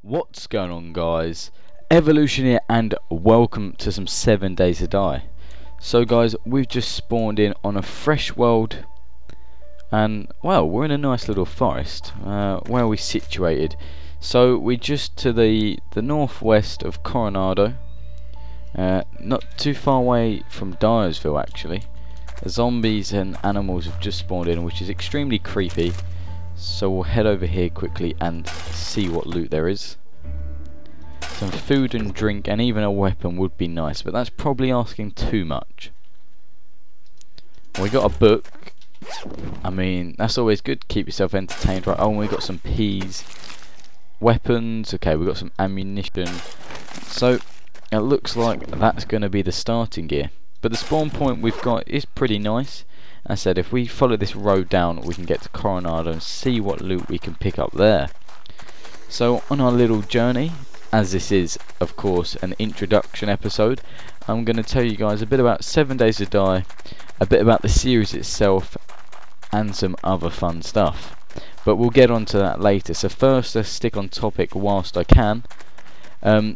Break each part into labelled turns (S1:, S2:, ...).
S1: What's going on, guys? Evolution here, and welcome to some 7 Days to Die. So guys, we've just spawned in on a fresh world, and well, we're in a nice little forest. Where are we situated? So we're just to the northwest of Coronado, not too far away from Dyersville actually. The zombies and animals have just spawned in, which is extremely creepy. So we'll head over here quickly and see what loot there is. Some food and drink and even a weapon would be nice, but that's probably asking too much. We got a book. I mean, that's always good to keep yourself entertained, right? Oh, and we got some peas. Weapons. Okay, we got some ammunition. So it looks like that's going to be the starting gear. But the spawn point we've got is pretty nice. I said if we follow this road down, we can get to Coronado and see what loot we can pick up there. So on our little journey, as this is of course an introduction episode, I'm going to tell you guys a bit about 7 Days to Die, a bit about the series itself, and some other fun stuff. But we'll get onto that later. So first, let's stick on topic whilst I can.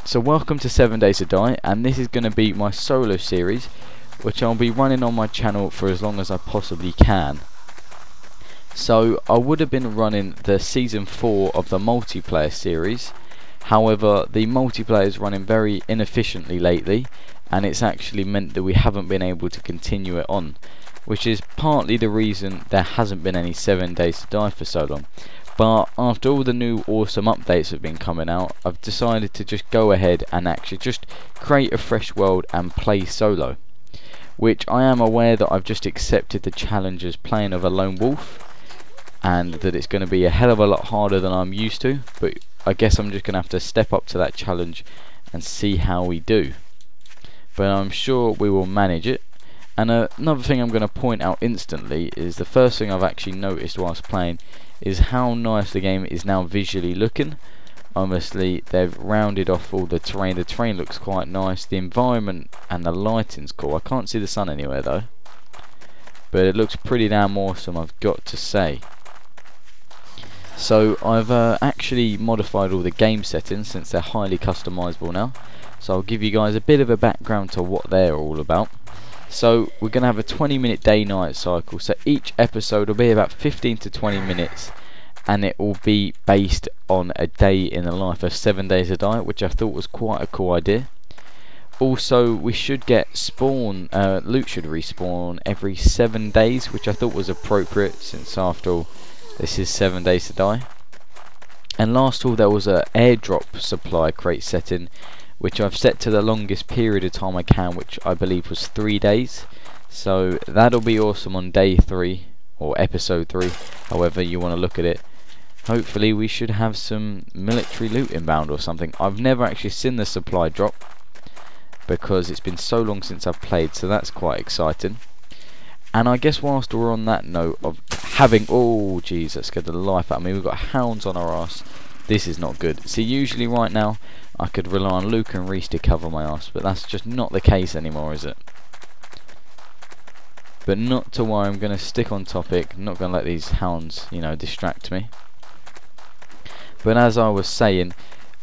S1: So welcome to 7 Days to Die, and this is going to be my solo series, which I'll be running on my channel for as long as I possibly can. So I would have been running the season 4 of the multiplayer series. However, the multiplayer is running very inefficiently lately, and it's actually meant that we haven't been able to continue it on, which is partly the reason there hasn't been any 7 Days to Die for so long. But after all the new awesome updates have been coming out, I've decided to just go ahead and actually just create a fresh world and play solo. Which I am aware that I've just accepted the challenge as playing of a lone wolf, and that it's going to be a hell of a lot harder than I'm used to, but I guess I'm just going to have to step up to that challenge and see how we do. But I'm sure we will manage it. And another thing I'm going to point out instantly is the first thing I've actually noticed whilst playing is how nice the game is now visually looking. Obviously they've rounded off all the terrain. The terrain looks quite nice. The environment and the lighting's cool. I can't see the sun anywhere though, but it looks pretty damn awesome, I've got to say. So I've actually modified all the game settings since they're highly customizable now. So I'll give you guys a bit of a background to what they're all about. So we're going to have a 20-minute day-night cycle. So each episode will be about 15 to 20 minutes. And it will be based on a day in the life of 7 Days to Die, which I thought was quite a cool idea. Also, we should get loot should respawn every 7 days, which I thought was appropriate, since after all this is 7 Days to Die. And last of all, there was a airdrop supply crate setting, which I've set to the longest period of time I can, which I believe was 3 days. So that'll be awesome on day 3 or episode 3, however you want to look at it. Hopefully we should have some military loot inbound or something. I've never actually seen the supply drop because it's been so long since I've played, so that's quite exciting. And I guess whilst we're on that note of having, oh jeez, that scared the life out of me, we've got hounds on our ass. This is not good. See, usually right now I could rely on Luke and Reese to cover my ass, but that's just not the case anymore, is it? But not to worry, I'm going to stick on topic. I'm not going to let these hounds, you know, distract me. But as I was saying,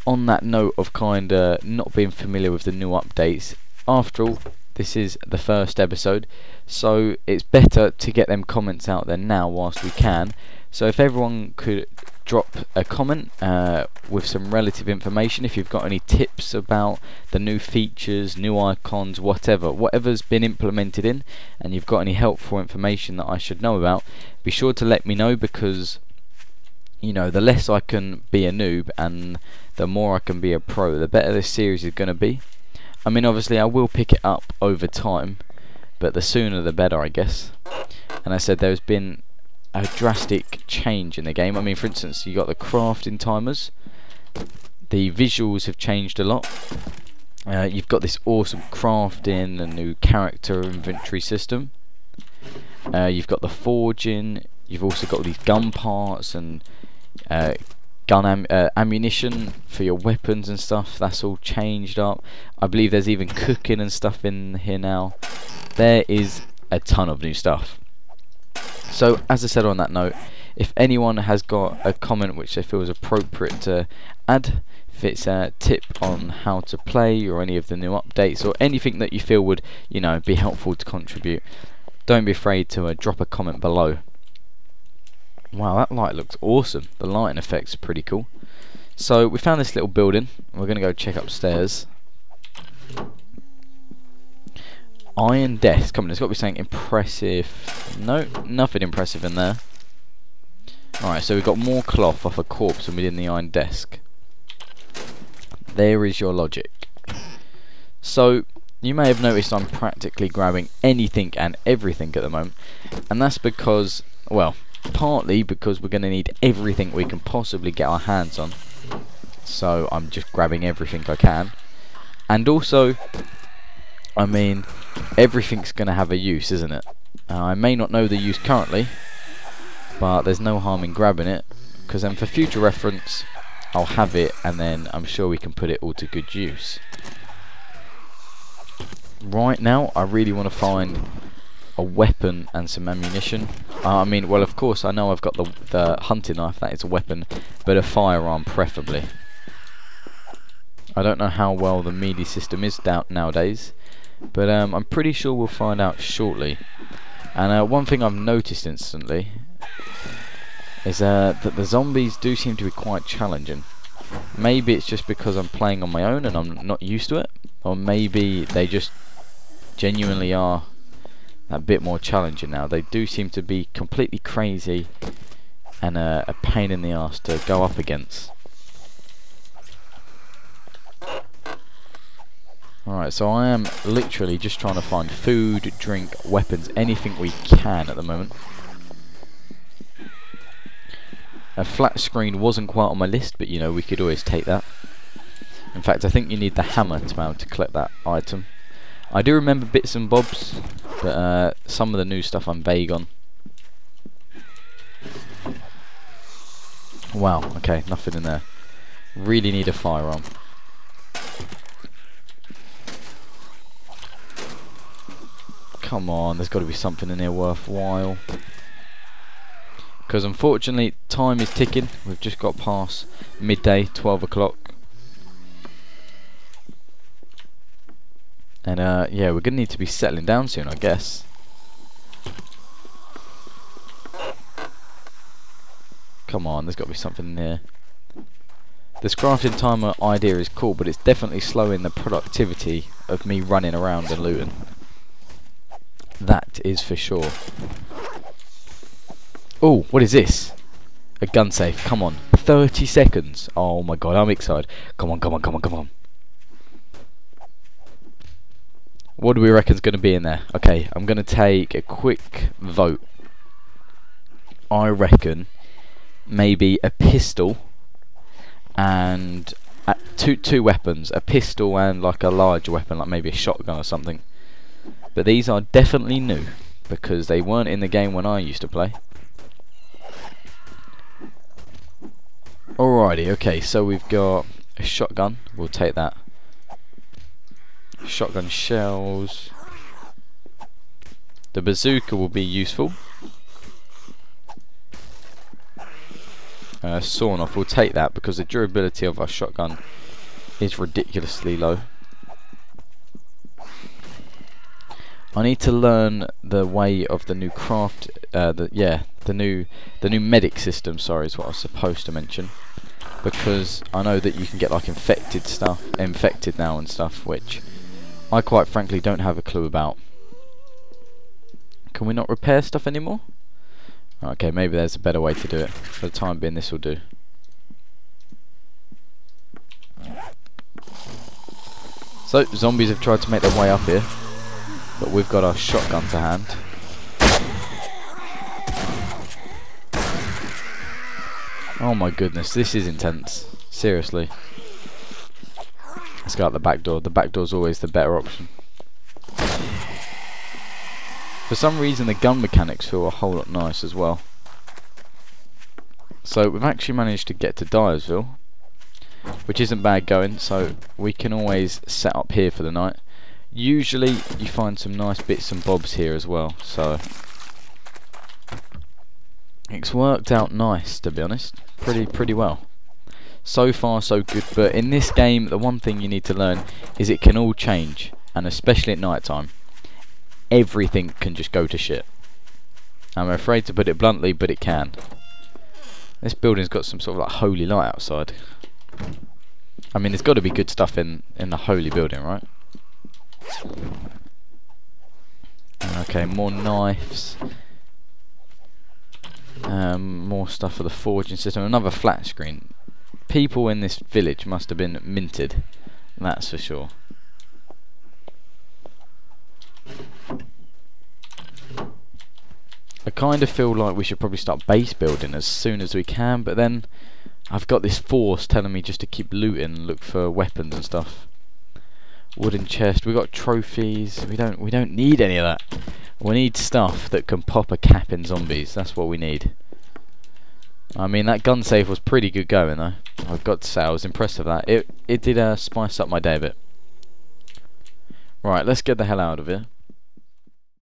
S1: on that note of kinda not being familiar with the new updates, after all, this is the first episode, so it's better to get them comments out there now whilst we can. So if everyone could drop a comment with some relative information, if you've got any tips about the new features, new icons, whatever's been implemented in, and you've got any helpful information that I should know about, be sure to let me know, because you know, the less I can be a noob and the more I can be a pro, the better this series is going to be. I mean, obviously I will pick it up over time, but the sooner the better, I guess. And I said there's been a drastic change in the game. I mean, for instance, you got the crafting timers. The visuals have changed a lot. You've got this awesome crafting, a new character inventory system. You've got the forging. You've also got these gun parts and ammunition for your weapons and stuff. That's all changed up. I believe there's even cooking and stuff in here now. There is a ton of new stuff. So as I said on that note, if anyone has got a comment which they feel is appropriate to add, if it's a tip on how to play or any of the new updates or anything that you feel would, you know, be helpful to contribute, don't be afraid to drop a comment below. Wow, that light looks awesome. The lighting effects are pretty cool. So we found this little building. We're going to go check upstairs. Iron desk. Come on, there's got to be something impressive. No, nothing impressive in there. Alright, so we've got more cloth off a corpse than we did in the iron desk. There is your logic. So, you may have noticed I'm practically grabbing anything and everything at the moment. And that's because, well, partly because we're going to need everything we can possibly get our hands on. So, I'm just grabbing everything I can. And also, I mean, everything's going to have a use, isn't it? I may not know the use currently, but there's no harm in grabbing it, because then for future reference I'll have it, and then I'm sure we can put it all to good use. Right now I really want to find a weapon and some ammunition. I mean, well, of course I know I've got the hunting knife, that is a weapon, but a firearm preferably. I don't know how well the melee system is nowadays, but I'm pretty sure we'll find out shortly. And one thing I've noticed instantly is that the zombies do seem to be quite challenging. Maybe it's just because I'm playing on my own and I'm not used to it, or maybe they just genuinely are a bit more challenging now. They do seem to be completely crazy and a pain in the arse to go up against. Alright, so I am literally just trying to find food, drink, weapons, anything we can at the moment. A flat screen wasn't quite on my list, but you know, we could always take that. In fact, I think you need the hammer to be able to collect that item. I do remember bits and bobs, but some of the new stuff I'm vague on. Wow, okay, nothing in there. Really need a firearm. Come on, there's got to be something in here worthwhile. Because unfortunately, time is ticking. We've just got past midday, 12 o'clock. And yeah, we're going to need to be settling down soon, I guess. Come on, there's got to be something in here. This crafting timer idea is cool, but it's definitely slowing the productivity of me running around and looting. That is for sure. Oh, what is this? A gun safe. Come on. 30 seconds. Oh my god, I'm excited. Come on, come on, come on, come on. What do we reckon's going to be in there? Okay, I'm going to take a quick vote. I reckon maybe a pistol and two weapons. A pistol and like a large weapon, like maybe a shotgun or something. But these are definitely new, because they weren't in the game when I used to play. Alrighty, okay, so we've got a shotgun, we'll take that. Shotgun shells. The bazooka will be useful. Sawn off, we'll take that because the durability of our shotgun is ridiculously low. I need to learn the way of the new craft, the new medic system, sorry, is what I was supposed to mention. Because I know that you can get like infected now and stuff, which I quite frankly don't have a clue about. Can we not repair stuff anymore? Okay, maybe there's a better way to do it. For the time being, this will do. So, zombies have tried to make their way up here, but we've got our shotgun to hand. Oh my goodness, this is intense. Seriously. Let's go out the back door. The back door's always the better option. For some reason the gun mechanics feel a whole lot nice as well. So we've actually managed to get to Dyersville, which isn't bad going, so we can always set up here for the night. Usually you find some nice bits and bobs here as well, so it's worked out nice, to be honest. Pretty well. So far so good, but in this game the one thing you need to learn is it can all change, and especially at night time everything can just go to shit. I'm afraid to put it bluntly, but it can. This building's got some sort of like holy light outside. I mean, there's got to be good stuff in the holy building, right? Okay, more knives. More stuff for the forging system. Another flat screen. People in this village must have been minted, that's for sure. I kind of feel like we should probably start base building as soon as we can, but then I've got this force telling me just to keep looting and look for weapons and stuff. Wooden chest, we got trophies, we don't need any of that. We need stuff that can pop a cap in zombies, that's what we need. I mean, that gun save was pretty good going though. I've got to say, I was impressed with that. It did spice up my day a bit. Right, let's get the hell out of here.